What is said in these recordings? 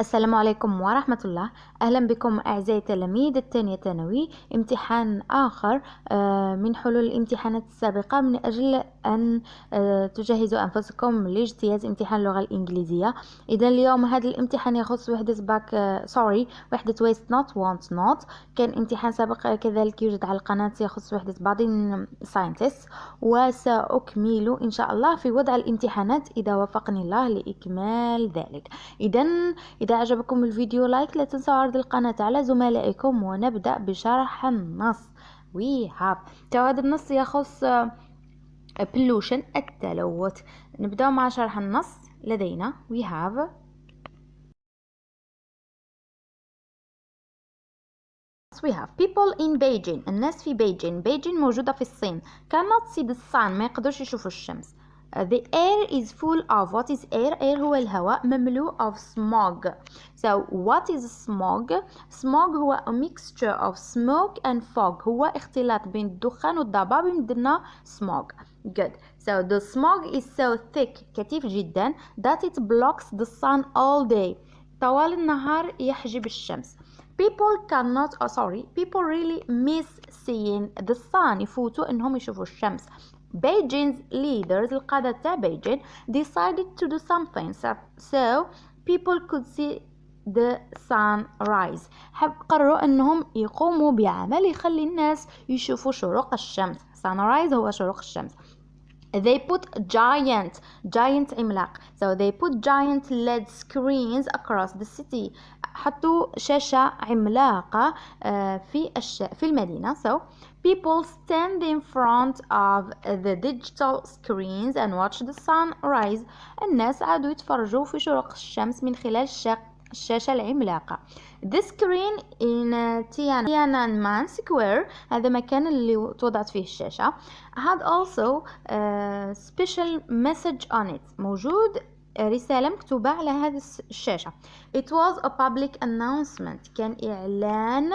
السلام عليكم ورحمة الله. أهلا بكم أعزائي تلاميذ الثانية ثانوي. امتحان آخر من حلول الامتحانات السابقة من أجل أن تجهزوا أنفسكم لاجتياز امتحان اللغة الإنجليزية. إذا اليوم هذا الامتحان يخص وحدة وحدة waste not want not. كان امتحان سابق كذلك يوجد على القناة يخص وحدة بعضين scientists، وسأكمل إن شاء الله في وضع الامتحانات إذا وفقني الله لإكمال ذلك. إذا عجبكم الفيديو لايك، لا تنسوا عرض القناة على زملائكم، ونبدأ بشرح النص. هذا النص يخص pollution التلوث. نبدأ مع شرح النص. لدينا we have people in Beijing. الناس في Beijing موجودة في الصين. cannot see the sun، ما يقدرش يشوفوا الشمس. The air is full of what is air؟ air هو الهواء مملوء of smog. So what is smog؟ smog هو a mixture of smoke and fog، هو اختلاط بين الدخان والضباب يمدلنا smog. Good. So the smog is so thick، كثيف جدا، that it blocks the sun all day، طوال النهار يحجب الشمس. people really miss seeing the sun، يفوتوا انهم يشوفوا الشمس. Beijing's leaders، القادة تاع بيجين، decided to do something so people could see the sun rise. قرروا انهم يقوموا بعمل يخلي الناس يشوفوا شروق الشمس. sunrise هو شروق الشمس. They put giant عملاق. So they put giant LED screens across the city. حطوا شاشة عملاقة في المدينة. So people stand in front of the digital screens and watch the sun rise. الناس عادوا يتفرجوا في شروق الشمس من خلال الشاشة العملاقة. The screen in Tiananmen Square، هذا مكان اللي توضعت فيه الشاشة، had also a special message on it، موجود رسالة مكتوبة على هذه الشاشة. It was a public announcement، كان إعلان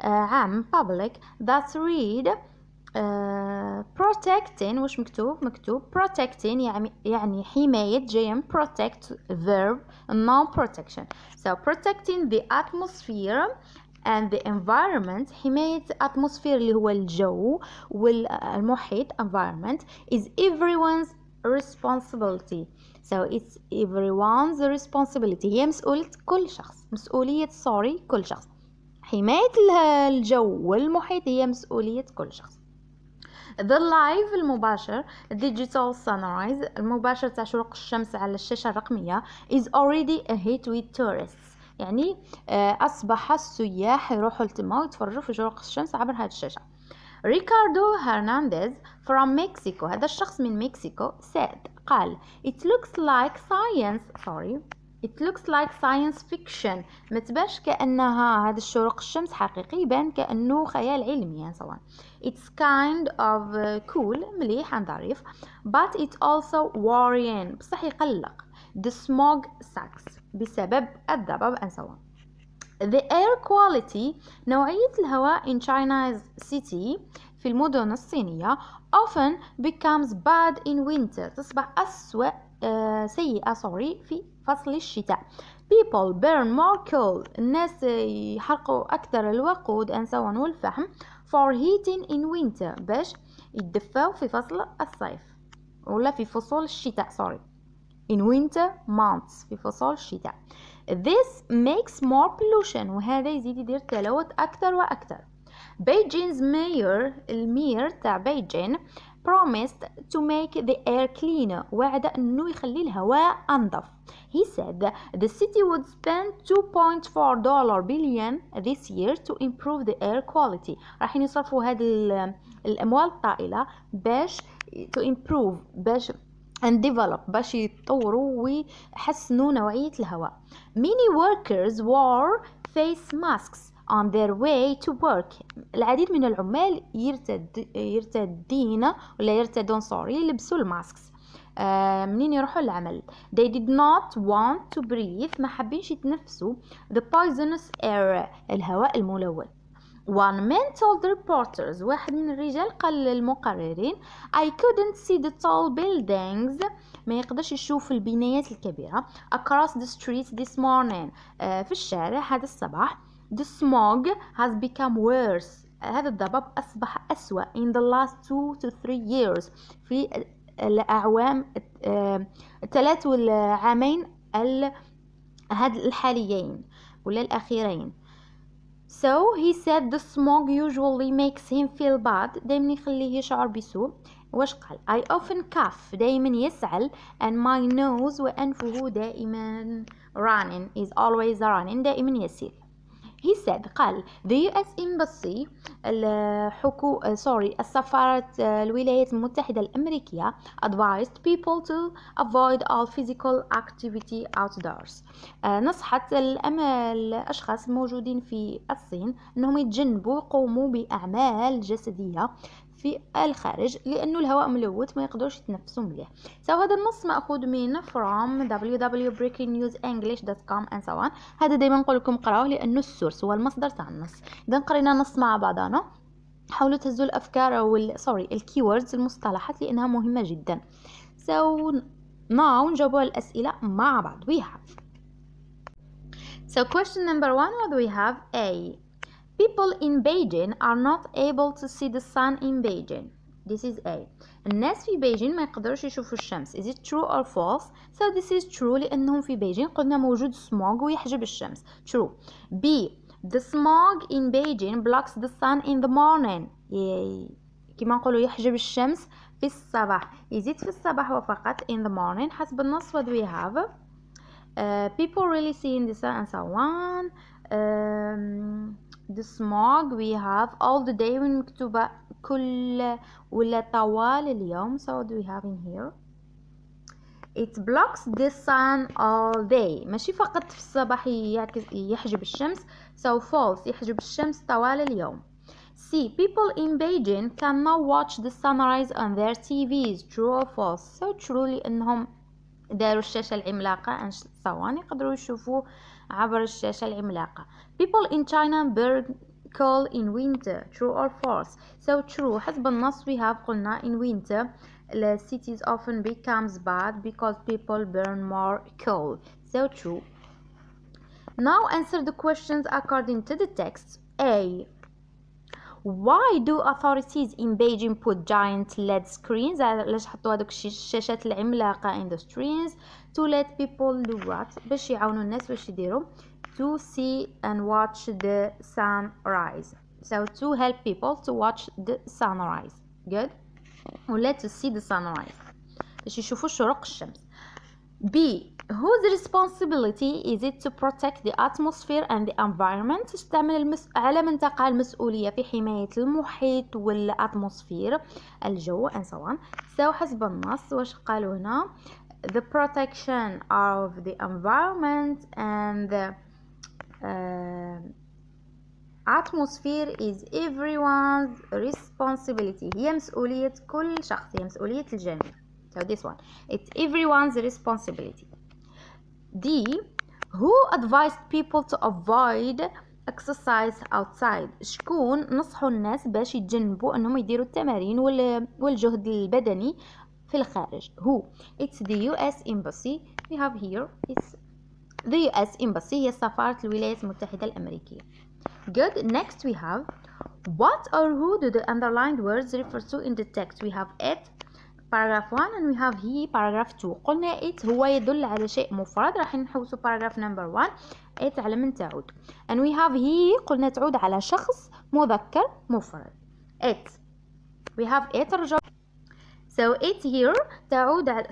عام public that read protecting. وش مكتوب protecting يعني حماية، جاية من protect verb non protection. So protecting the atmosphere and the environment، حماية atmosphere اللي هو الجو والمحيط environment is everyone's responsibility. So it's everyone's responsibility، هي مسؤولية كل شخص، كل شخص. حماية الجو والمحيط هي مسؤولية كل شخص. The live المباشر digital sunrise، المباشر تاع شروق الشمس على الشاشة الرقمية is already a hit with tourists، يعني أصبح السياح يروحوا لتما ويتفرجوا في شروق الشمس عبر هذه الشاشة. ريكاردو هرنانديز from Mexico، هذا الشخص من مكسيكو، said قال it looks like science fiction، ما تبانش كأنها هذا الشروق الشمس حقيقي، يبان كأنه خيال علمي يعني سواء. It's kind of cool، مليح عن ظريف، but it also worrying، بصح يقلق. The smog sucks، بسبب الضباب and so on. The air quality، نوعية الهواء in China's city، في المدن الصينية، often becomes bad in winter، تصبح سيئة في فصل الشتاء. People burn more coal، الناس يحرقوا أكثر الوقود and so on والفحم for heating in winter، باش يدفوا في فصل الصيف ولا في فصول الشتاء in winter months، في فصول الشتاء. This makes more pollution، وهذا يزيد يدير تلوث أكثر وأكثر. Beijing's mayor، المير تاع بيجين، promised to make the air cleaner، وعد أنه يخلي الهواء أنظف. He said the city would spend $2.4 billion this year to improve the air quality، راح يصرفوا هذه الأموال الطائلة باش to improve، باش and develop، باش يطوروا ويحسنوا نوعية الهواء. Many workers wore face masks on their way to work، العديد من العمال يرتدون يلبسوا الماسكس منين يروحوا للعمل. They did not want to breathe، ما حابينش يتنفسوا the poisonous air، الهواء الملوث. One man told the reporters، واحد من الرجال قال للمقررين I couldn't see the tall buildings، ما يقدرش يشوف البنايات الكبيرة. across the street this morning في الشارع هذا الصباح. the smog has become worse هذا الضباب أصبح أسوأ in the last 2 to 3 years في الأعوام 3 والعامين الحاليين ولا الأخيرين. So he said the smog usually makes him feel bad دايما يخليه يشعر بسوء. واش قال؟ I often cough دايما يسعل and my nose وأنفه دائما running is always running دائما يسيل. He said قال the US Embassy السفارة الولايات المتحدة الأمريكية advised people to avoid all physical activity outdoors نصحت الأشخاص الموجودين في الصين أنهم يتجنبوا يقوموا بأعمال جسدية في الخارج لأنه الهواء ملوث ما يقدروش يتنفسوا مليح. هذا النص مأخوذ من from www.breakingnewsenglish.com and so on. هذا دايما نقول لكم قراوه لأنه السورس هو المصدر تاع النص. إذا قرينا نص مع بعضنا حاولوا تهزوا الأفكار أو الكيوردز المصطلحات لأنها مهمة جدا. So now نجاوبوا الأسئلة مع بعض. We have question number 1 what do we have? A. People in Beijing are not able to see the sun in Beijing. This is A. الناس في بيجين ما يقدروش يشوفوا الشمس. Is it true or false? So this is true لأنهم في بيجين قلنا موجود smog ويحجب الشمس. True. B. The smog in Beijing blocks the sun in the morning. كما نقولوا يحجب الشمس في الصباح. Is it في الصباح وفقط in the morning؟ حسب النص what we have people really seeing the sun and so on. The smog we have all the day مكتوبة كل ولا طوال اليوم. So what do we have in here? It blocks the sun all day. ماشي فقط في الصباح يحجب الشمس. So false يحجب الشمس طوال اليوم. C. People in Beijing cannot watch the sunrise on their TVs. True or false? So true لأنهم داروا الشاشة العملاقة ثواني يقدروا يشوفوا عبر الشاشة العملاقة. People in China burn coal in winter. True or false? So true. حسب النص we have قلنا in winter the cities often becomes bad because people burn more coal. So true. Now answer the questions according to the text. A. Why do authorities in Beijing put giant LED screens علاش حطوا هذوك الشاشات العملاقة in the screens to let people do what باش يعاونوا الناس باش يديروا to see and watch the sunrise. So to help people to watch the sunrise. Good. ولا to see the sunrise باش يشوفوا شروق الشمس. B. Whose responsibility is it to protect the atmosphere and the environment؟ تشتمل على من تقع المسؤولية في حماية المحيط والأتموسفير الجو and so on. So حسب النص واش قالوا هنا the protection of the environment and the atmosphere is everyone's responsibility. هي مسؤولية كل شخص هي مسؤولية الجميع. So this one it's everyone's responsibility. D. Who advised people to avoid exercise outside؟ شكون نصحوا الناس باش يتجنبوا انهم يديروا التمارين والجهد البدني في الخارج. Who? It's the US Embassy. We have here it's the US Embassy هي سفارة الولايات المتحدة الأمريكية. Good. Next we have what or who do the underlined words refer to in the text? We have it paragraph 1 and we have he paragraph 2. قلنا it هو يدل على شيء مفرد راح نحوسوا paragraph number 1 it على من تعود and we have he قلنا تعود على شخص مذكر مفرد. it we have it رجع so it here تعود على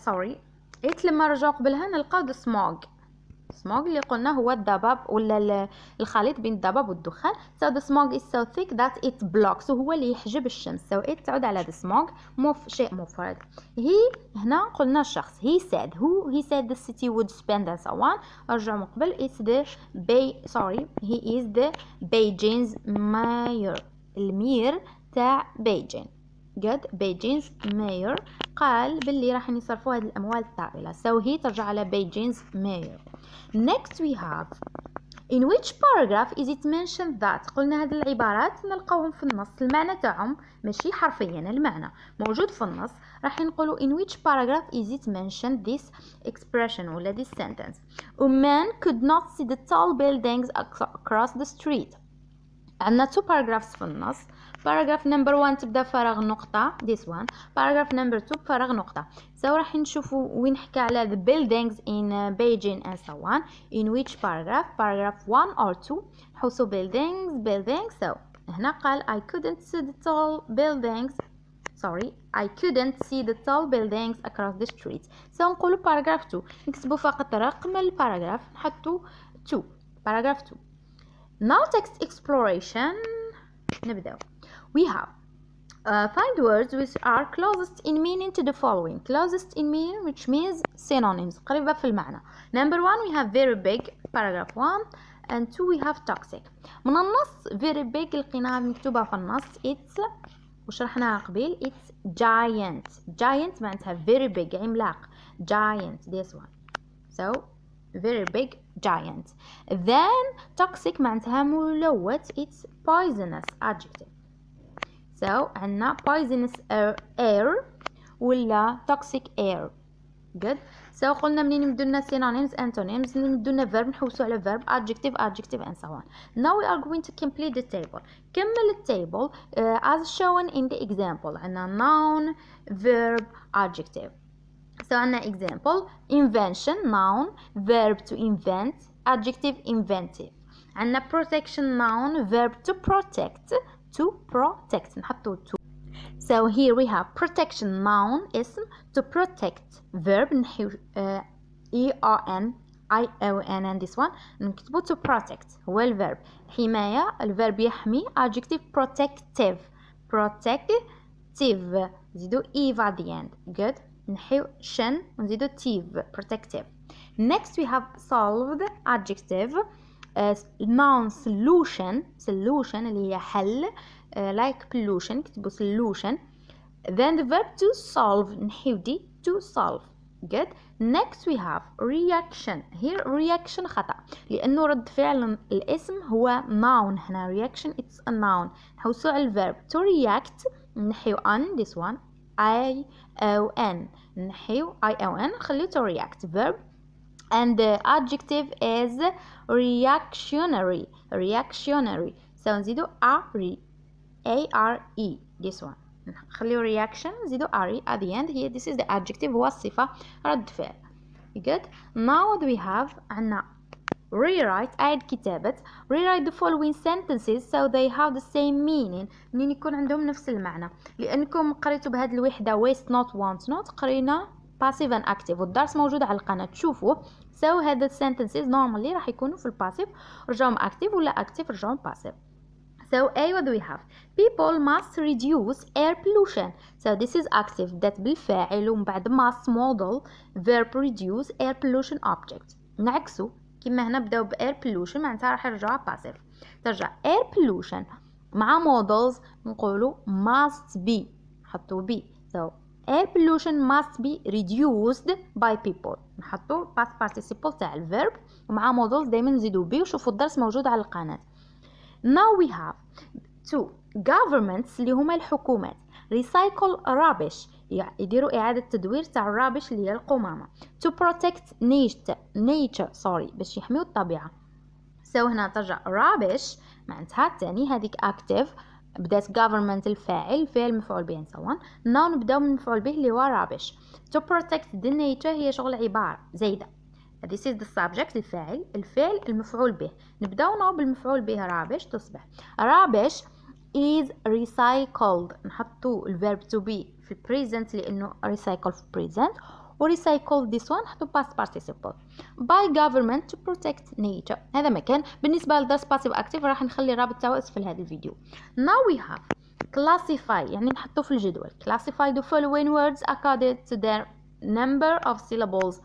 it لما رجعوا قبلها نلقاو the smog اللي قلنا هو الضباب ولا الخليط بين الضباب والدخان. So the smog is so thick that it blocks وهو اللي يحجب الشمس. So it تعود على the smog شيء مفرد. He هنا قلنا الشخص he said he said the city would spend and so on. أرجع من قبل it's the he is the Beijing's mayor المير تاع بيجين. Good. Beijing's mayor قال باللي راح يصرفوا هذه الأموال الطائلة. So he ترجع على Beijing's mayor. Next we have in which paragraph is it mentioned that؟ قلنا هذه العبارات نلقاهم في النص المعنى تاعهم ماشي حرفيا المعنى موجود في النص. راح نقولوا in which paragraph is it mentioned this expression ولا this sentence. A man could not see the tall buildings across the street. عندنا two paragraphs في النص. paragraph number 1 تبدا فراغ نقطة this one. paragraph number 2 فراغ نقطة. so راح نشوفوا وين حكى على the buildings in Beijing and so on. in which paragraph 1 or 2 نحوسوا buildings. so هنا قال I couldn't see the tall buildings across the street. so نقولوا paragraph 2. نكتبوا فقط رقم الباراجراف نحطوا 2 paragraph 2. now text exploration. نبدأ. we have find words which are closest in meaning to the following. closest in meaning which means synonyms قريبة في المعنى. number 1 we have very big paragraph 1 and 2 we have toxic. من النص very big لقيناها مكتوبة في النص it's وشرحناها قبل it's giant معناتها very big عملاق giant this one. so very big giant. then toxic معناتها ملوث it's poisonous adjective. so عندنا poisonous air ولا toxic air. good. so قلنا منين نبدو synonyms antonyms نبدو لنا verb نحوسو على verb adjective and so on. now we are going to complete the table. كمل التable as shown in the example. عندنا noun verb adjective. so عندنا example invention noun verb to invent adjective inventive. عندنا protection noun verb to protect نحطو to. so here we have protection noun اسم to protect verb نحيو ERN ION and this one نكتبو to protect هو الverb حماية الverb يحمي adjective protective نزيدو eve at the end. good. نحيو شن ونزيدو tive protective. next we have solved adjective noun solution اللي هي حل like pollution كتبو solution. then the verb to solve نحيو دي to solve. good. next we have reaction. here reaction خطأ لأنه رد فعل الاسم هو noun. هنا reaction it's a noun نحوسو على الverb to react نحيو on this one ION نحيو ION خليه to react verb. and the adjective is reactionary. so نزيدو ARE this one نخليو reaction نزيدو RE at the end. here this is the adjective هو الصفة رد فعل. good. now we have عنا rewrite أعد كتابة rewrite the following sentences so they have the same meaning منين يكون عندهم نفس المعنى. لأنكم قريتوا بهذه الوحدة waste not want not قرينا passive and active والدرس موجود على القناة تشوفوا. so هذا sentences normally راح يكونوا في الباسيف رجعهم active ولا active رجعهم passive. so A what do we have people must reduce air pollution. so this is active that بالفاعل ومن بعد must model verb reduce air pollution object. نعكسو كما هنا بداو ب air pollution معناتها راح يرجعوا passive. ترجع air pollution مع models نقولوا must be نحطو be. so air pollution must be reduced by people نحطو past participle تاع الverb ومع models دايما نزيدو be وشوفوا الدرس موجود على القناة. now we have two governments اللي هما الحكومات recycle rubbish يديروا إعادة تدوير تاع الرابش اللي هي القمامة to protect nature باش يحميوا الطبيعة. so هنا ترجع rubbish معناتها الثاني هذيك active بدات government الفاعل مفعول به نسوان now نبداو من المفعول به اللي هو rubbish. to protect the nature هي شغل عبارة زايدة this is the subject الفاعل المفعول به نبداو ناو بالمفعول به rubbish تصبح rubbish is recycled نحطو الverb to be في present لأنه recycle في present و recycle this one نحطو past participle by government to protect nature. هذا مكان بالنسبة لدرس passive active راح نخلي رابط تاعو أسفل هذا الفيديو. now we have classify يعني نحطو في الجدول classify the following words according to their number of syllables.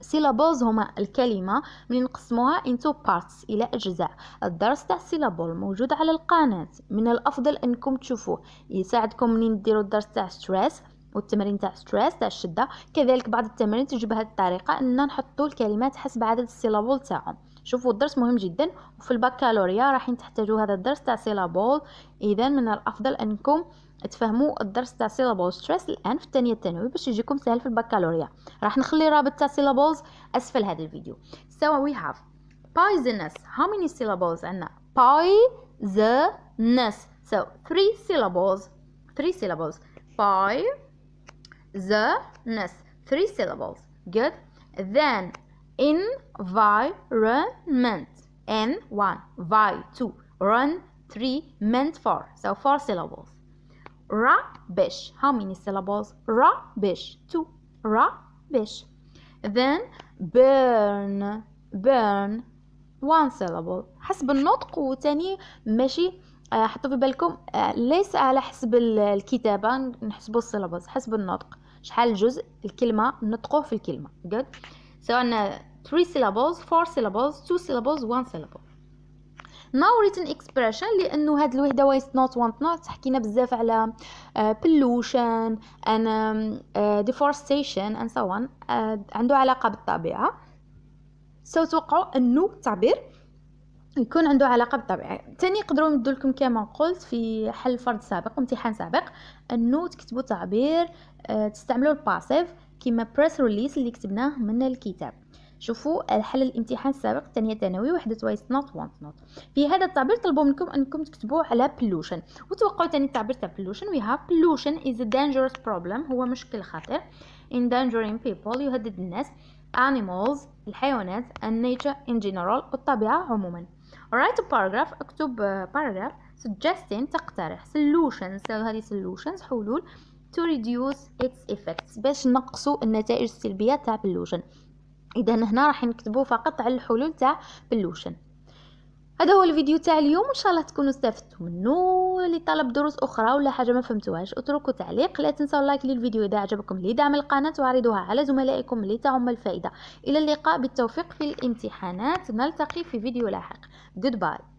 syllables هما الكلمة من نقسموها into parts إلى أجزاء. الدرس تاع syllable موجود على القناة من الأفضل أنكم تشوفوه يساعدكم منين تديروا الدرس تاع stress والتمرين تاع stress تاع الشدة. كذلك بعض التمارين تجي بهذه الطريقة أننا نحطوا الكلمات حسب عدد السيلابل تاعهم شوفوا الدرس مهم جدا، وفي البكالوريا راح تحتاجوا هذا الدرس تاع سيلابوز. اذا من الافضل انكم تفهموا الدرس تاع سيلابوز ستريس الان في الثانيه الثانوي باش يجيكم سهل في البكالوريا. راح نخلي رابط تاع سيلابوز اسفل هذا الفيديو. So we have poisonous. How many syllables عندنا؟ poisonous. So 3 syllables. 3 syllables. poisonous. 3 syllables. Good. Then environment. N1. Vi 2. Run 3. Ment 4. So 4 syllables. Rubbish. How many syllables? Rubbish. 2. Rubbish. Then burn. Burn 1 syllable. حسب النطق، وتاني ماشي حطوا في بالكم ليس على حسب الكتابة نحسبوا السيلابلز، حسب النطق شحال جزء الكلمة نطقوه في الكلمة. good. so عندنا 3 syllables 4 syllables 2 syllables 1 syllable. now written expression، لانه هاد الوحده waste not want not حكينا بزاف على pollution and deforestation and so on، عنده علاقة بالطبيعة. so توقعوا انه التعبير يكون عنده علاقة بالطبيعة. تاني يقدروا يمدوا لكم كما قلت في حل فرض سابق وامتحان سابق انه تكتبوا تعبير تستعملوا الباسيف كما press release اللي كتبناه من الكتاب. شوفوا الحل الامتحان السابق ثانية ثانوي وحدة waste not want not. في هذا التعبير طلبوا منكم انكم تكتبوا على pollution، وتوقعوا ثاني التعبير تاع pollution. we have pollution is a dangerous problem، هو مشكل خطير endangering people، يهدد الناس، animals الحيوانات، and nature in general الطبيعة عموما. write a paragraph، اكتب paragraph suggesting تقترح solutions، هذه solutions حلول to reduce its effects باش نقصوا النتائج السلبية تاع pollution. اذا هنا راح نكتبوا فقط على الحلول تاع pollution. هذا هو الفيديو تاع اليوم، ان شاء الله تكونوا استفدتوا منه. اللي طلب دروس اخرى ولا حاجه ما فهمتوهاش اتركوا تعليق. لا تنسوا لايك للفيديو اذا عجبكم لدعم القناه، وعرضوها على زملائكم لتعم الفائده. الى اللقاء، بالتوفيق في الامتحانات، نلتقي في فيديو لاحق. Goodbye.